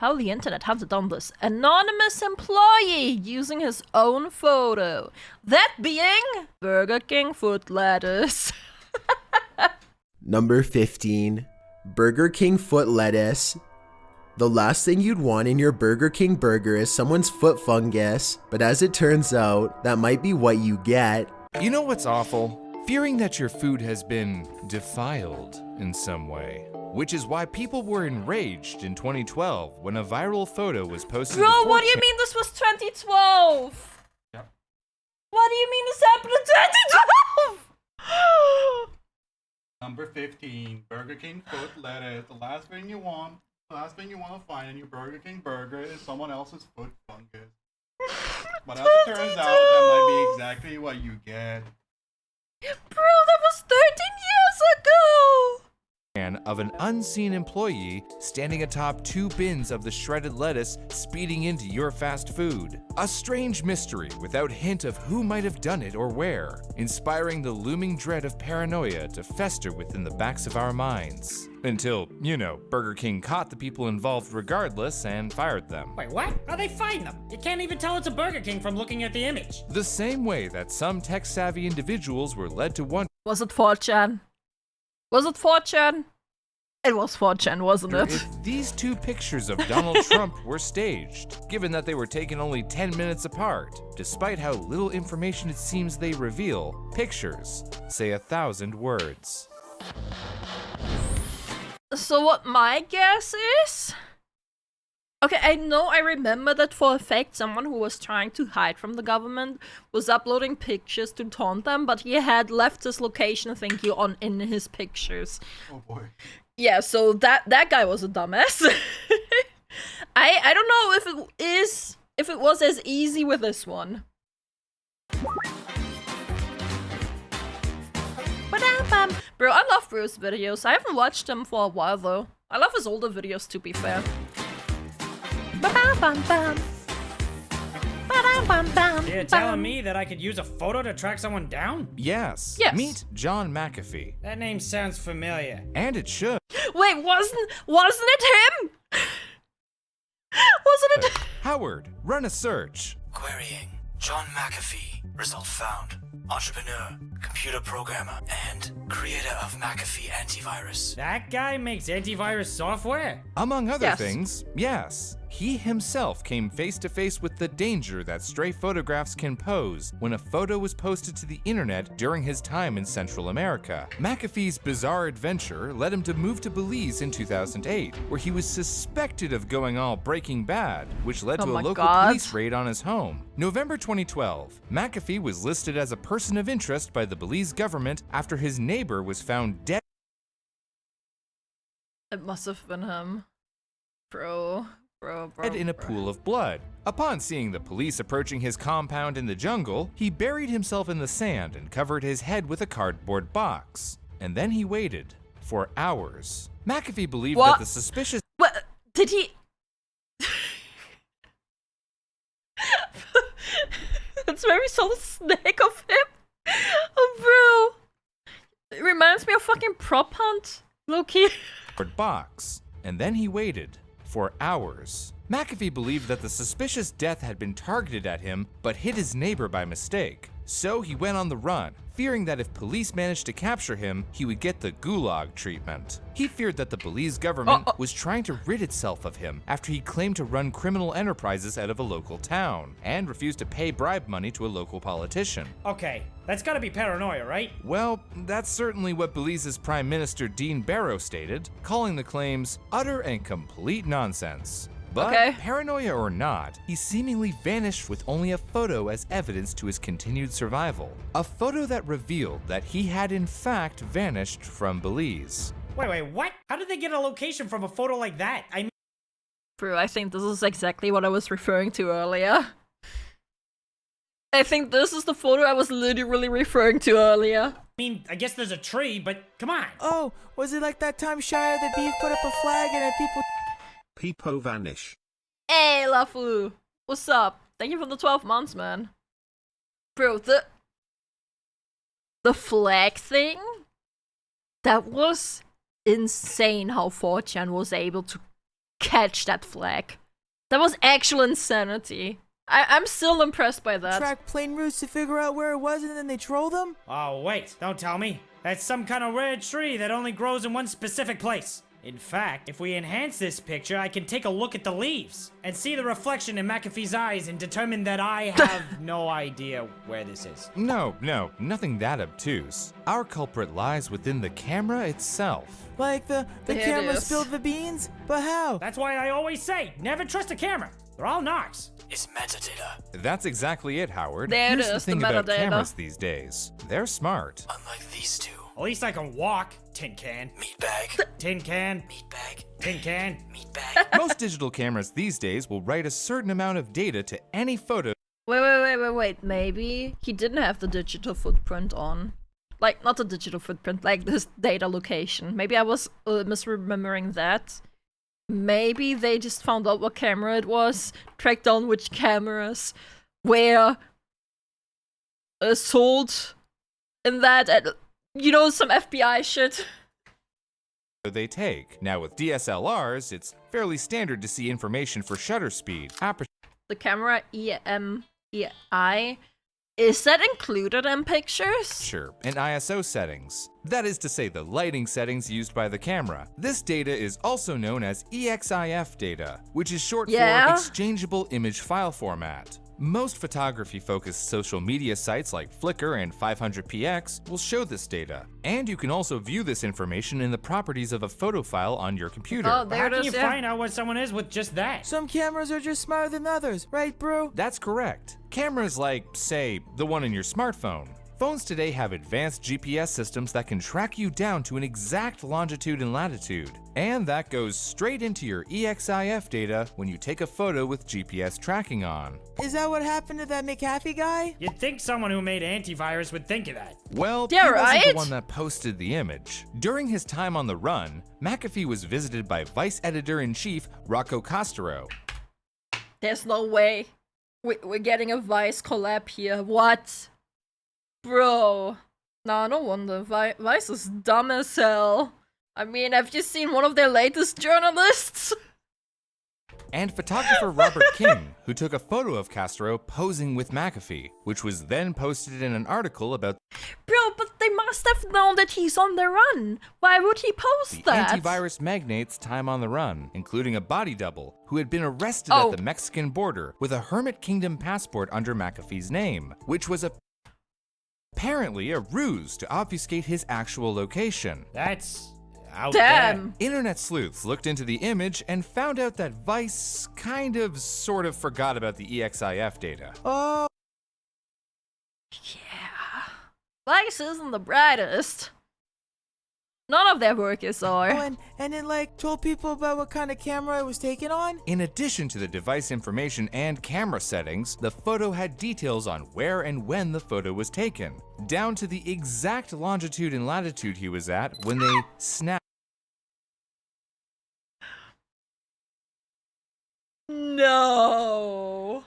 how the internet has done this. Anonymous employee using his own photo. That being Burger King foot lettuce. Number 15. Burger King foot lettuce. The last thing you'd want in your Burger King burger is someone's foot fungus, but as it turns out, that might be what you get. You know what's awful? Fearing that your food has been defiled in some way. Which is why people were enraged in 2012 when a viral photo was posted. Bro, what do you mean this was 2012? Yep. What do you mean this happened in 2012? Number 15, Burger King foot lettuce. The last thing you want to find in your Burger King burger is someone else's foot fungus. But as it turns out, that might be exactly what you get. Bro, that was 13 years ago! Of an unseen employee standing atop 2 bins of the shredded lettuce speeding into your fast food. A strange mystery without hint of who might have done it or where, inspiring the looming dread of paranoia to fester within the backs of our minds. Until, you know, Burger King caught the people involved regardless and fired them. Wait, what? How'd they find them? You can't even tell it's a Burger King from looking at the image. The same way that some tech-savvy individuals were led to wonder. Was it 4chan? Was it 4chan? It was 4chan, wasn't it? If these 2 pictures of Donald Trump were staged, given that they were taken only 10 minutes apart. Despite how little information it seems they reveal, pictures say 1,000 words. So what my guess is? Okay, I remember that for a fact someone who was trying to hide from the government was uploading pictures to taunt them, but he had left his location thingy on in his pictures. Oh boy. Yeah, so that guy was a dumbass. I don't know if it was as easy with this one. Bro, I love Bruce's videos. I haven't watched them for a while though. I love his older videos to be fair. You're telling me that I could use a photo to track someone down? Yes. Yes. Meet John McAfee. That name sounds familiar. And it should. Wait, wasn't it him? Wasn't it? Howard, run a search. Querying. John McAfee. Result found. Entrepreneur, computer programmer, and creator of McAfee Antivirus. That guy makes antivirus software? Among other Yes. things, yes. He himself came face to face with the danger that stray photographs can pose when a photo was posted to the internet during his time in Central America. McAfee's bizarre adventure led him to move to Belize in 2008, where he was suspected of going all Breaking Bad, which led Oh to a my local God. police raid on his home. November 2012, McAfee was listed as a person of interest by the Belize government after his neighbor was found dead. It must have been him. Bro. In a pool of blood. Upon seeing the police approaching his compound in the jungle, he buried himself in the sand and covered his head with a cardboard box. And then he waited for hours. McAfee believed What? that the suspicious. What? Did he? That's very solid snake of him. Oh, bro. It reminds me of fucking Prop Hunt, low-key. box. And then he waited for hours. McAfee believed that the suspicious death had been targeted at him, but hit his neighbor by mistake. So he went on the run, fearing that if police managed to capture him, he would get the gulag treatment. He feared that the Belize government was trying to rid itself of him after he claimed to run criminal enterprises out of a local town, and refused to pay bribe money to a local politician. Okay, that's gotta be paranoia, right? Well, that's certainly what Belize's Prime Minister Dean Barrow stated, calling the claims utter and complete nonsense. But Okay. paranoia or not, he seemingly vanished with only a photo as evidence to his continued survival. A photo that revealed that he had in fact vanished from Belize. Wait, what? How did they get a location from a photo like that? I mean, Bro, I think this is exactly what I was referring to earlier. I think this is the photo I was literally referring to earlier. I guess there's a tree, but come on. Oh, was it like that time Shia the Beef put up a flag and then people... People vanish. Hey, Lafu! What's up? Thank you for the 12 months, man. Bro, the flag thing? That was insane how 4chan was able to catch that flag. That was actual insanity. I'm still impressed by that. Track plane routes to figure out where it was and then they troll them? Oh, wait, don't tell me. That's some kind of rare tree that only grows in one specific place. In fact, if we enhance this picture, I can take a look at the leaves and see the reflection in McAfee's eyes and determine that I have no idea where this is. No, nothing that obtuse. Our culprit lies within the camera itself. Like the There it camera is. spilled the beans? But how? That's why I always say, never trust a camera. They're all narcs. It's metadata. That's exactly it, Howard. There it Here's the is, the thing about metadata. cameras these days. They're smart. Unlike these two. At least I can walk. Tin can. Meatbag. Tin can. Meatbag. Tin can. Meatbag. Most digital cameras these days will write a certain amount of data to any photo Wait. Maybe he didn't have the digital footprint on. Like, not the digital footprint, like this data location. Maybe I was misremembering that. Maybe they just found out what camera it was, tracked down which cameras were sold in that, and, you know, some FBI shit. they take. Now with DSLRs, it's fairly standard to see information for shutter speed, aperture, The camera EMEI, is that included in pictures? and ISO settings. That is to say, the lighting settings used by the camera. This data is also known as EXIF data, which is short Yeah. for Exchangeable Image File Format. Most photography-focused social media sites like Flickr and 500px will show this data. And you can also view this information in the properties of a photo file on your computer. Oh, But there how it can is, you yeah. find out what someone is with just that? Some cameras are just smarter than others, right, bro? That's correct. Cameras like, say, the one in your smartphone. Phones today have advanced GPS systems that can track you down to an exact longitude and latitude. And that goes straight into your EXIF data when you take a photo with GPS tracking on. Is that what happened to that McAfee guy? You'd think someone who made antivirus would think of that. Well, Yeah, he wasn't right? the one that posted the image. During his time on the run, McAfee was visited by Vice Editor-in-Chief Rocco Costaro. There's no way. We're getting a Vice collab here. What? Bro. Nah, no wonder. Vice is dumb as hell. I mean, have you seen one of their latest journalists? And photographer Robert King, who took a photo of Castro posing with McAfee, which was then posted in an article about Bro, but they must have known that he's on the run. Why would he post the that? antivirus magnate's time on the run, including a body double who had been arrested Oh. at the Mexican border with a Hermit Kingdom passport under McAfee's name, which was apparently a ruse to obfuscate his actual location. That's out Damn. Internet sleuths looked into the image and found out that Vice sort of forgot about the EXIF data. Oh, Yeah. Vice isn't the brightest. None of their work is are. and it like told people about what kind of camera it was taken on? In addition to the device information and camera settings, the photo had details on where and when the photo was taken, down to the exact longitude and latitude he was at when they snapped. No.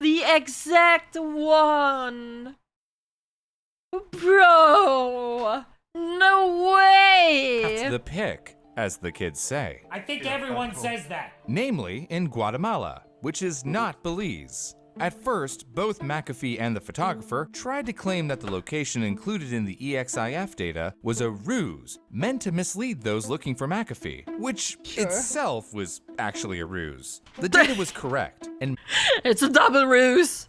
The exact one. Bro. No way. The pic, as the kids say. I think everyone says that. Namely, in Guatemala, which is not Belize. At first, both McAfee and the photographer tried to claim that the location included in the EXIF data was a ruse meant to mislead those looking for McAfee, which itself was actually a ruse. The data was correct, and It's a double ruse.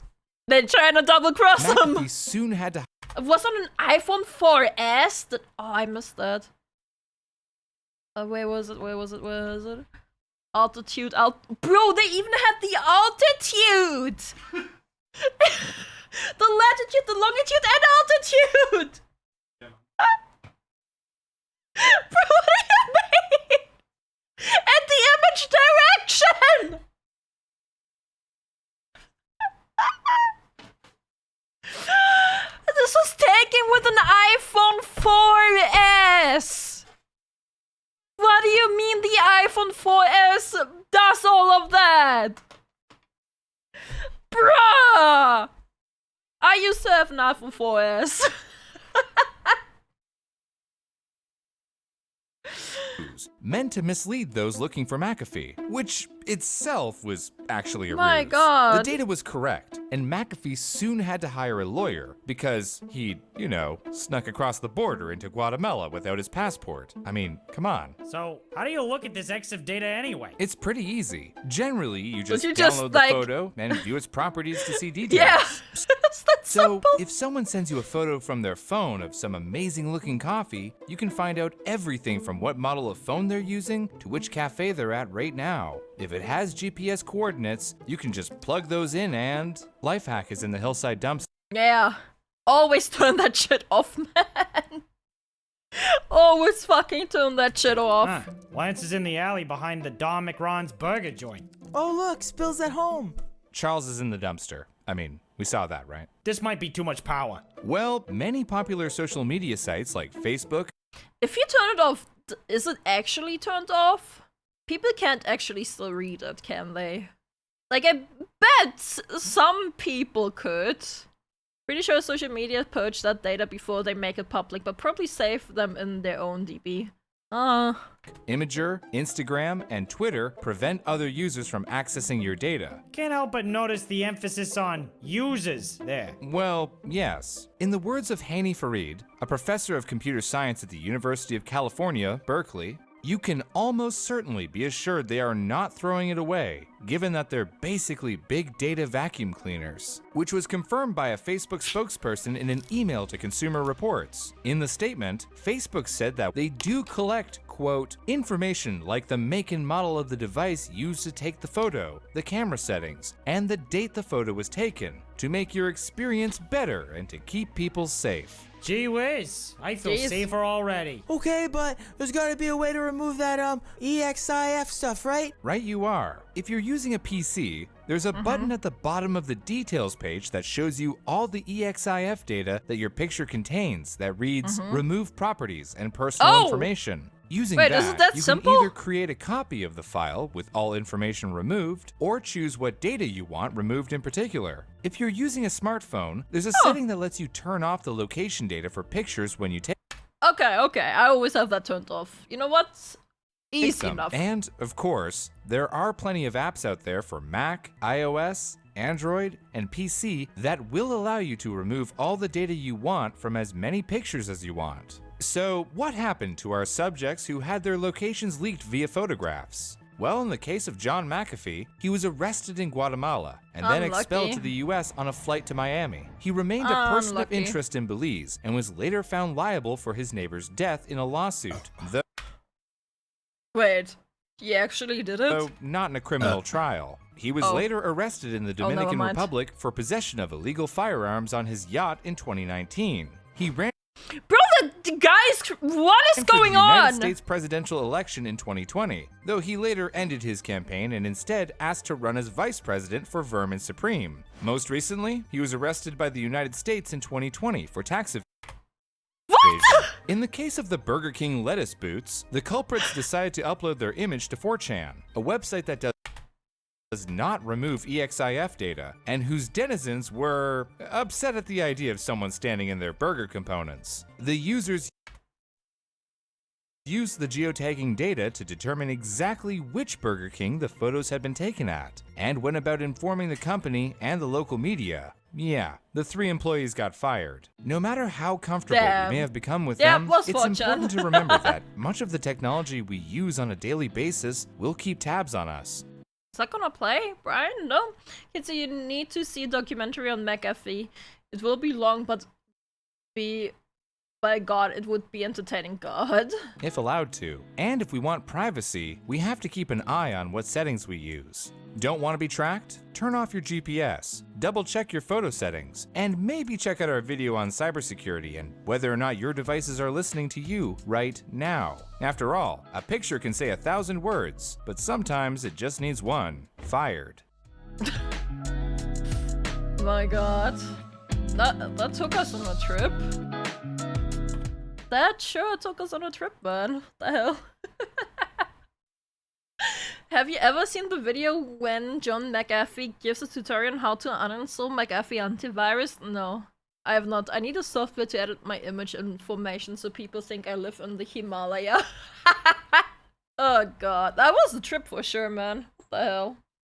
They're trying to double cross him. McAfee soon had to It was on an iPhone 4S. I missed that. Where was it? Altitude, Bro, they even had the altitude! The latitude, the longitude, and altitude! Bro, what do you mean? And the image direction! This was taken with an iPhone 4S! What do you mean the iPhone 4S does all of that? Bruh! I used to have an iPhone 4S. news, meant to mislead those looking for McAfee, which itself was actually a My ruse. God. The data was correct, and McAfee soon had to hire a lawyer because he'd, snuck across the border into Guatemala without his passport. I mean, come on. So, how do you look at this EXIF data anyway? It's pretty easy. Generally, you just you just, download the like- photo and view its properties to see details. Yeah. It's that So, simple. if someone sends you a photo from their phone of some amazing looking coffee, you can find out everything from what model of phone they're using to which cafe they're at right now. If it has GPS coordinates, you can just plug those in and Lifehack is in the hillside dumps. Yeah. Always turn that shit off, man. Always fucking turn that shit off. Huh. Lance is in the alley behind the Don McRon's burger joint. Oh look, Spill's at home. Charles is in the dumpster. I mean, we saw that, right? This might be too much power. Well, many popular social media sites like Facebook, If you turn it off, is it actually turned off? People can't actually still read it, can they? Like, I bet some people could. Pretty sure social media purge that data before they make it public, but probably save them in their own DB. Imager, Instagram, and Twitter prevent other users from accessing your data. Can't help but notice the emphasis on users there. Well, yes. In the words of Hani Farid, a professor of computer science at the University of California, Berkeley, you can almost certainly be assured they are not throwing it away, given that they're basically big data vacuum cleaners, which was confirmed by a Facebook spokesperson in an email to Consumer Reports. In the statement, Facebook said that they do collect, quote, information like the make and model of the device used to take the photo, the camera settings, and the date the photo was taken, to make your experience better and to keep people safe. Gee whiz, I feel Jeez. safer already. Okay, but there's gotta be a way to remove that EXIF stuff, right? Right you are. If you're using a PC, there's a button at the bottom of the details page that shows you all the EXIF data that your picture contains that reads remove properties and personal Oh! information. Using Wait, that, isn't that you simple? can either create a copy of the file with all information removed, or choose what data you want removed in particular. If you're using a smartphone, there's a setting that lets you turn off the location data for pictures when you take Okay, I always have that turned off. You know what? Easy them. enough. And, of course, there are plenty of apps out there for Mac, iOS, Android, and PC that will allow you to remove all the data you want from as many pictures as you want. So, what happened to our subjects who had their locations leaked via photographs? Well, in the case of John McAfee, he was arrested in Guatemala and then expelled Unlucky. to the US on a flight to Miami. He remained a person of Unlucky. interest in Belize and was later found liable for his neighbor's death in a lawsuit, Wait, he actually did it? though not in a criminal trial. He was Oh. later arrested in the never Dominican mind. Republic for possession of illegal firearms on his yacht in 2019. He ran Bro, the guys, what is for the going United on? States presidential election in 2020, though he later ended his campaign and instead asked to run as vice president for Vermin Supreme. Most recently, he was arrested by the United States in 2020 for tax evasion. In the case of the Burger King lettuce boots, the culprits decided to upload their image to 4chan, a website that does not remove EXIF data, and whose denizens were upset at the idea of someone standing in their burger components. The users used the geotagging data to determine exactly which Burger King the photos had been taken at, and went about informing the company and the local media. Yeah, the 3 employees got fired. No matter how comfortable Damn. we may have become with Yeah, them, plus it's 4chan. important to remember that much of the technology we use on a daily basis will keep tabs on us. Is that gonna play, Brian? No? Kids, you need to see a documentary on McAfee. It will be long, but by God, it would be entertaining. God. If allowed to. And if we want privacy, we have to keep an eye on what settings we use. Don't want to be tracked? Turn off your GPS, double check your photo settings, and maybe check out our video on cybersecurity and whether or not your devices are listening to you right now. After all, a picture can say 1,000 words, but sometimes it just needs one. Fired. My God. That took us on a trip. That sure took us on a trip, man. The hell? Have you ever seen the video when John McAfee gives a tutorial on how to uninstall McAfee antivirus? No, I have not. I need a software to edit my image information so people think I live in the Himalaya. Oh god, that was a trip for sure, man. What the hell?